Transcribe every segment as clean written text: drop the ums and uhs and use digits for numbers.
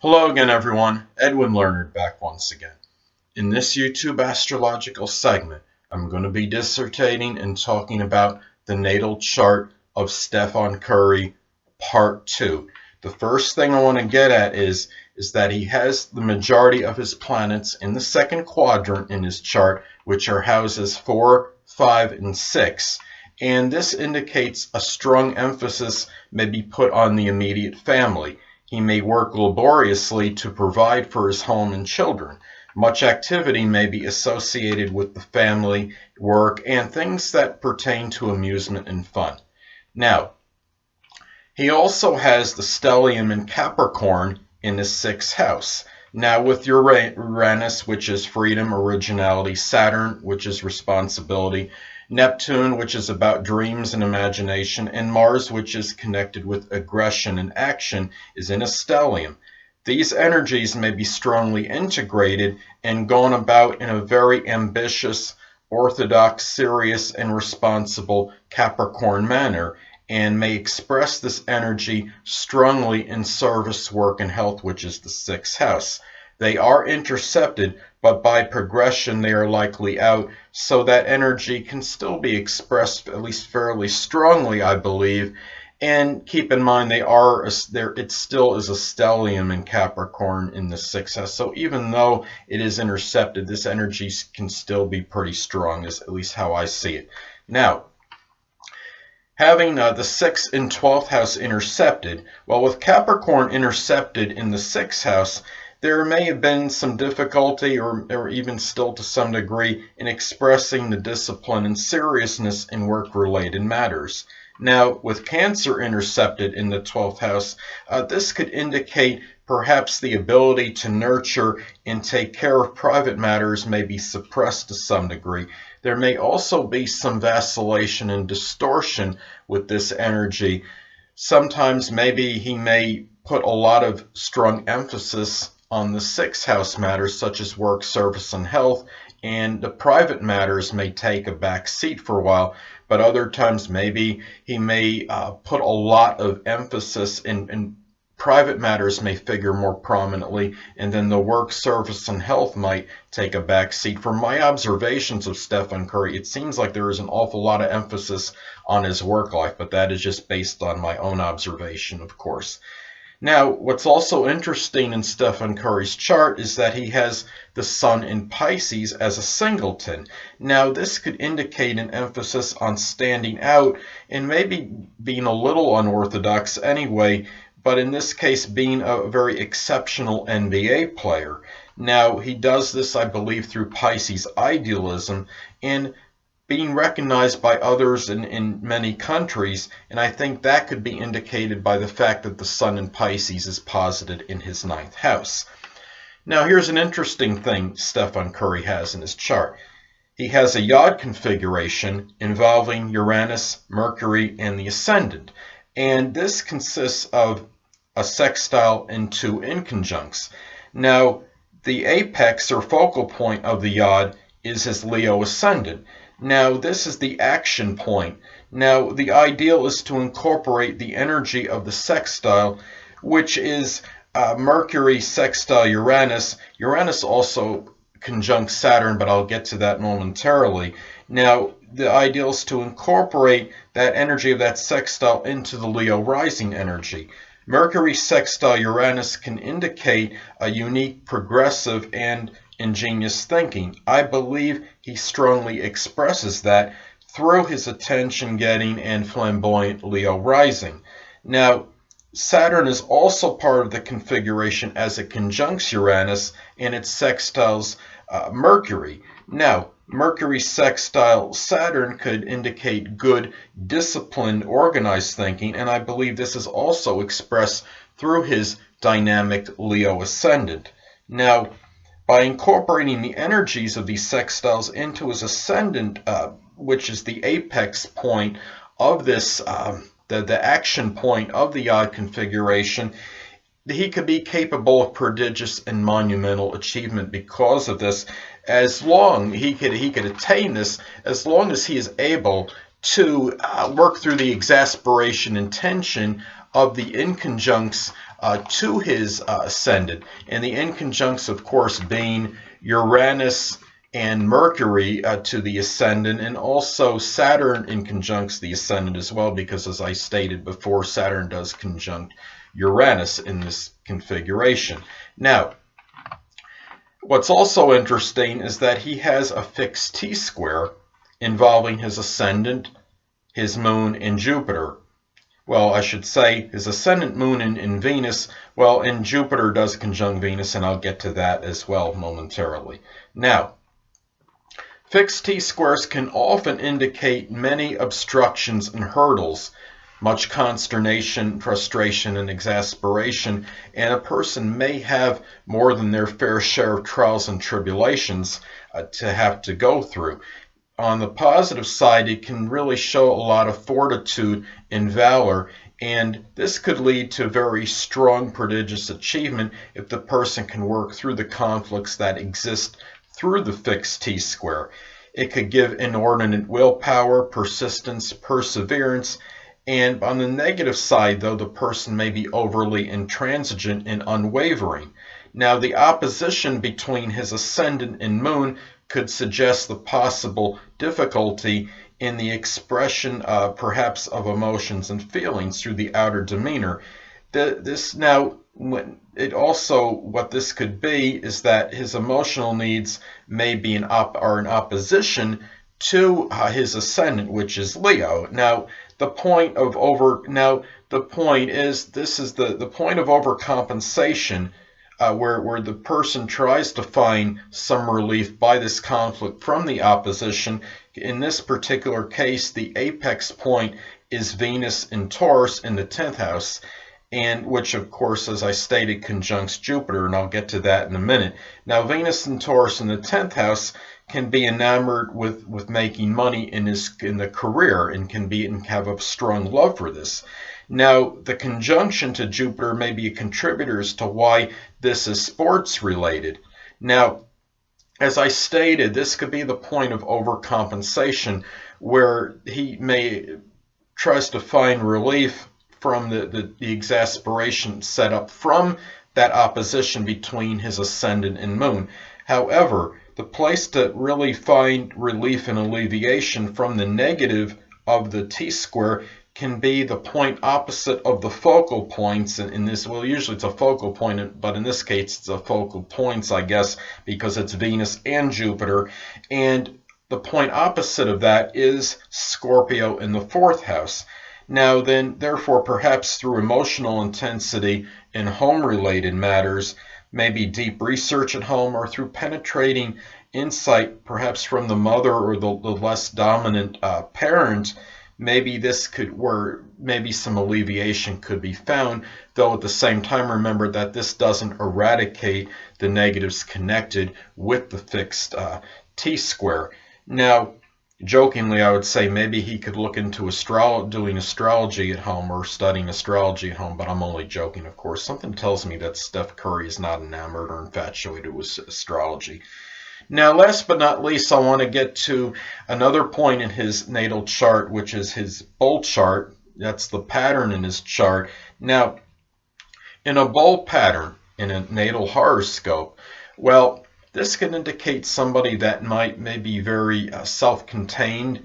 Hello again, everyone. Edwin Leonard back once again. In this YouTube astrological segment, I'm going to be dissertating and talking about the natal chart of Stephen Curry, Part 2. The first thing I want to get at is that he has the majority of his planets in the second quadrant in his chart, which are houses 4, 5, and 6. And this indicates a strong emphasis may be put on the immediate family. He may work laboriously to provide for his home and children. Much activity may be associated with the family, work, and things that pertain to amusement and fun. Now, he also has the stellium in Capricorn in his sixth house. Now, with Uranus, which is freedom, originality, Saturn, which is responsibility, Neptune, which is about dreams and imagination, and Mars, which is connected with aggression and action, is in a stellium. These energies may be strongly integrated and gone about in a very ambitious, orthodox, serious, and responsible Capricorn manner, and may express this energy strongly in service, work, and health, which is the sixth house. They are intercepted, but by progression they are likely out, so that energy can still be expressed at least fairly strongly, I believe. And keep in mind it still is a stellium in Capricorn in the sixth house. So even though it is intercepted, this energy can still be pretty strong, is at least how I see it. Now, having the 6th and 12th house intercepted, well, with Capricorn intercepted in the 6th house, there may have been some difficulty, or even still to some degree, in expressing the discipline and seriousness in work-related matters. Now, with Cancer intercepted in the 12th house, this could indicate perhaps the ability to nurture and take care of private matters may be suppressed to some degree. There may also be some vacillation and distortion with this energy. Sometimes maybe he may put a lot of strong emphasis on the sixth house matters such as work, service, and health, and the private matters may take a back seat for a while, but other times maybe he may put a lot of emphasis in private matters may figure more prominently, and then the work, service, and health might take a back seat. From my observations of Stephen Curry, it seems like there is an awful lot of emphasis on his work life, but that is just based on my own observation, of course. Now, what's also interesting in Stephen Curry's chart is that he has the Sun in Pisces as a singleton. Now, this could indicate an emphasis on standing out and maybe being a little unorthodox anyway, but in this case being a very exceptional NBA player. Now, he does this, I believe, through Pisces idealism and being recognized by others in many countries, and I think that could be indicated by the fact that the Sun in Pisces is posited in his 9th house. Now, here's an interesting thing Stephen Curry has in his chart. He has a Yod configuration involving Uranus, Mercury, and the Ascendant, and this consists of a sextile and 2 inconjuncts. Now, the apex or focal point of the Yod is his Leo Ascendant. Now, this is the action point. Now, the ideal is to incorporate the energy of the sextile, which is Mercury sextile Uranus. Uranus also conjunct Saturn, but I'll get to that momentarily. Now, the ideal is to incorporate that energy of that sextile into the Leo rising energy. Mercury sextile Uranus can indicate a unique, progressive, and ingenious thinking. I believe he strongly expresses that through his attention-getting and flamboyant Leo rising. Now, Saturn is also part of the configuration as it conjuncts Uranus and it sextiles Mercury. Now, Mercury sextile Saturn could indicate good, disciplined, organized thinking, and I believe this is also expressed through his dynamic Leo ascendant. Now, by incorporating the energies of these sextiles into his ascendant, which is the apex point of this, the action point of the Yod configuration, he could be capable of prodigious and monumental achievement because of this. As long he could attain this, as long as he is able to work through the exasperation and tension of the inconjuncts to his ascendant. And the inconjuncts, of course, being Uranus and Mercury to the ascendant, and also Saturn inconjuncts the ascendant as well, because as I stated before, Saturn does conjunct Uranus in this configuration. Now, what's also interesting is that he has a fixed T-square involving his ascendant, his moon, and Jupiter. Well, I should say his ascendant moon in Venus, well, and Jupiter does conjunct Venus, and I'll get to that as well momentarily. Now, fixed T-squares can often indicate many obstructions and hurdles, much consternation, frustration, and exasperation, and a person may have more than their fair share of trials and tribulations to have to go through. On the positive side, it can really show a lot of fortitude and valor, and this could lead to very strong, prodigious achievement if the person can work through the conflicts that exist through the fixed T-square. It could give inordinate willpower, persistence, perseverance, and on the negative side, though, the person may be overly intransigent and unwavering. Now, the opposition between his ascendant and moon could suggest the possible difficulty in the expression, perhaps, of emotions and feelings through the outer demeanor. What this could be is that his emotional needs may be in opposition to his ascendant, which is Leo. Now, the point of overcompensation, where the person tries to find some relief by this conflict from the opposition. In this particular case, the apex point is Venus in Taurus in the 10th house, and which, of course, as I stated, conjuncts Jupiter, and I'll get to that in a minute. Now, Venus in Taurus in the 10th house can be enamored with making money in the career, and can have a strong love for this. Now, the conjunction to Jupiter may be a contributor as to why this is sports related. Now, as I stated, this could be the point of overcompensation, where he tries to find relief from the exasperation set up from that opposition between his ascendant and moon. However, the place to really find relief and alleviation from the negative of the T-square can be the point opposite of the focal points. In this, well, usually it's a focal point, but in this case it's a focal points, I guess, because it's Venus and Jupiter. And the point opposite of that is Scorpio in the 4th house. Now then, therefore, perhaps through emotional intensity in home-related matters, maybe deep research at home, or through penetrating insight, perhaps from the mother or the less dominant parent, maybe some alleviation could be found, though at the same time remember that this doesn't eradicate the negatives connected with the fixed T-square. Now, jokingly, I would say maybe he could look into doing astrology at home, or studying astrology at home, but I'm only joking, of course. Something tells me that Steph Curry is not enamored or infatuated with astrology. Now, last but not least, I want to get to another point in his natal chart, which is his bull chart. That's the pattern in his chart. Now, in a bull pattern, in a natal horoscope, well, this can indicate somebody that may be very self-contained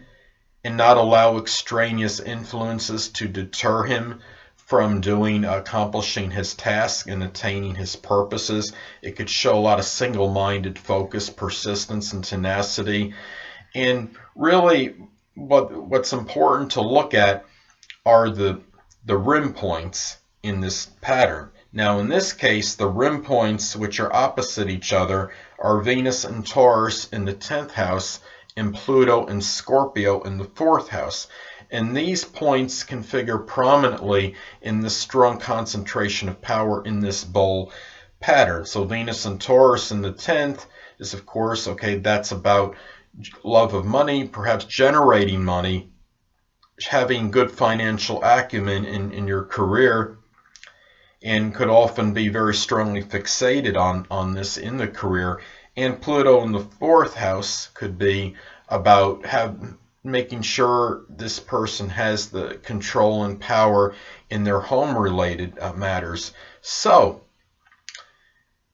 and not allow extraneous influences to deter him from accomplishing his task and attaining his purposes. It could show a lot of single-minded focus, persistence, and tenacity. And really, what's important to look at are the rim points in this pattern. Now, in this case, the rim points, which are opposite each other, are Venus and Taurus in the 10th house, and Pluto and Scorpio in the 4th house. And these points can figure prominently in the strong concentration of power in this bull pattern. So Venus and Taurus in the 10th is, of course, okay, that's about love of money, perhaps generating money, having good financial acumen in your career, and could often be very strongly fixated on this in the career. And Pluto in the 4th house could be about making sure this person has the control and power in their home-related matters. So,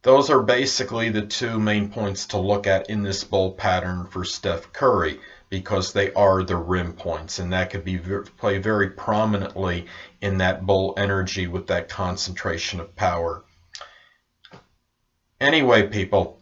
those are basically the two main points to look at in this bowl pattern for Steph Curry, because they are the rim points, and that could be play very prominently in that bowl energy with that concentration of power. Anyway, people,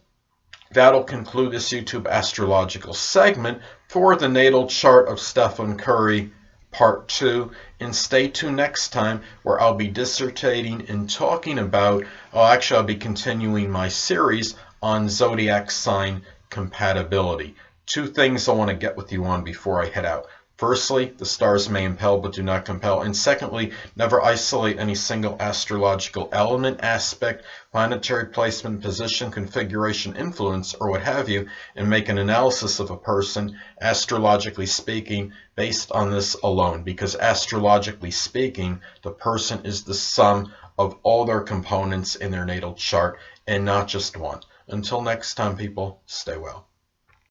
that'll conclude this YouTube astrological segment for the natal chart of Stephen Curry, part 2. And stay tuned next time, where I'll be dissertating and talking about, I'll be continuing my series on zodiac sign compatibility. Two things I want to get with you on before I head out. Firstly, the stars may impel but do not compel. And secondly, never isolate any single astrological element, aspect, planetary placement, position, configuration, influence, or what have you, and make an analysis of a person, astrologically speaking, based on this alone. Because astrologically speaking, the person is the sum of all their components in their natal chart and not just one. Until next time, people, stay well.